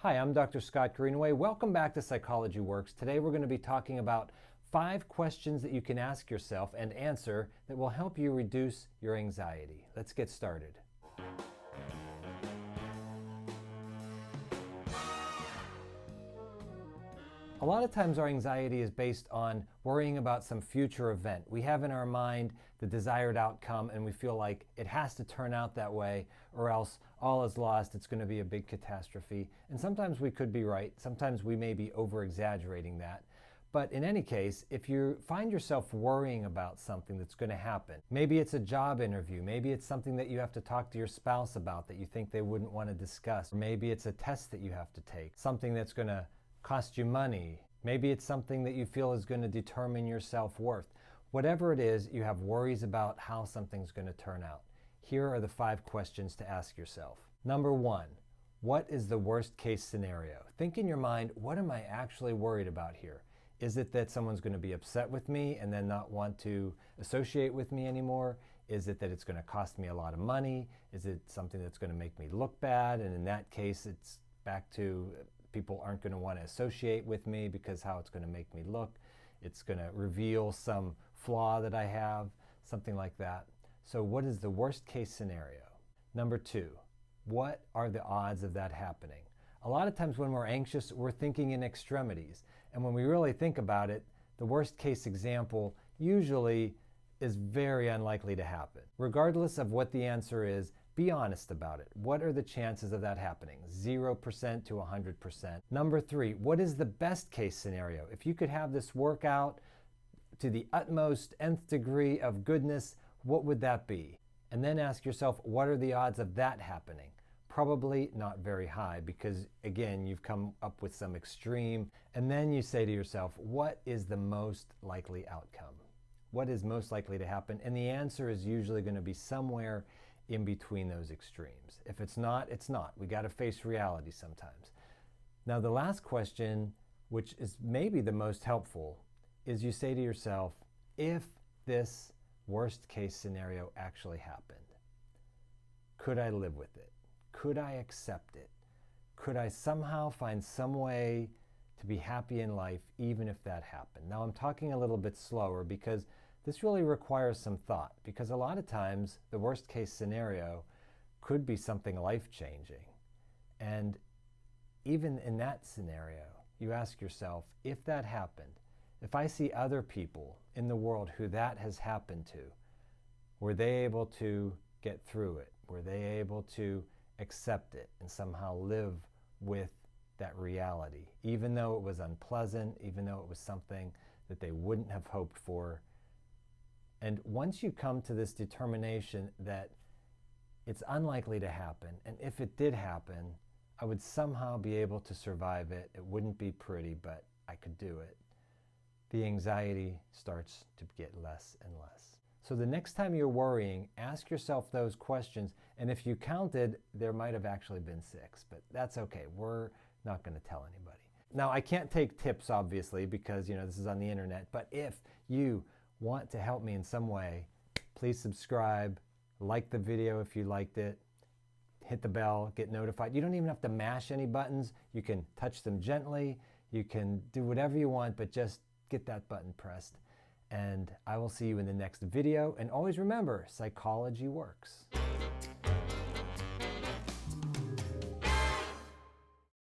Hi, I'm Dr. Scott Greenaway. Welcome back to PsychologyWorks. Today we're going to be talking about 5 questions that you can ask yourself and answer that will help you reduce your anxiety. Let's get started. A lot of times our anxiety is based on worrying about some future event. We have in our mind the desired outcome and we feel like it has to turn out that way or else all is lost, it's going to be a big catastrophe. And sometimes we could be right, sometimes we may be over-exaggerating that. But in any case, if you find yourself worrying about something that's going to happen, maybe it's a job interview, maybe it's something that you have to talk to your spouse about that you think they wouldn't want to discuss, or maybe it's a test that you have to take, something that's going to cost you money. Maybe it's something that you feel is going to determine your self-worth. Whatever it is, you have worries about how something's going to turn out. Here are the 5 questions to ask yourself. Number 1, what is the worst case scenario? Think in your mind, what am I actually worried about here? Is it that someone's going to be upset with me and then not want to associate with me anymore? Is it that it's going to cost me a lot of money? Is it something that's going to make me look bad? And in that case, it's back to people aren't going to want to associate with me because how it's going to make me look. It's going to reveal some flaw that I have, something like that. So what is the worst case scenario? Number 2, what are the odds of that happening? A lot of times when we're anxious, we're thinking in extremities. And when we really think about it, the worst case example usually is very unlikely to happen. Regardless of what the answer is, be honest about it. What are the chances of that happening? 0% to 100%. Number 3, what is the best case scenario? If you could have this work out to the utmost nth degree of goodness, what would that be? And then ask yourself, what are the odds of that happening? Probably not very high because, again, you've come up with some extreme. And then you say to yourself, what is the most likely outcome? What is most likely to happen? And the answer is usually going to be somewhere in between those extremes. If it's not, it's not. We got to face reality sometimes. Now, the last question, which is maybe the most helpful, is you say to yourself, if this worst case scenario actually happened, could I live with it? Could I accept it? Could I somehow find some way to be happy in life even if that happened? Now, I'm talking a little bit slower because this really requires some thought, because a lot of times the worst case scenario could be something life-changing. And even in that scenario, you ask yourself, if that happened, if I see other people in the world who that has happened to, were they able to get through it? Were they able to accept it and somehow live with that reality, even though it was unpleasant, even though it was something that they wouldn't have hoped for? And once you come to this determination that it's unlikely to happen, and if it did happen, I would somehow be able to survive it. It wouldn't be pretty, but I could do it. The anxiety starts to get less and less. So the next time you're worrying, ask yourself those questions. And if you counted, there might have actually been 6, but that's okay. We're not going to tell anybody. Now, I can't take tips, obviously, because this is on the internet. But if you want to help me in some way, please subscribe, like the video if you liked it, hit the bell, get notified. You don't even have to mash any buttons. You can touch them gently. You can do whatever you want, but just get that button pressed. And I will see you in the next video. And always remember, psychology works.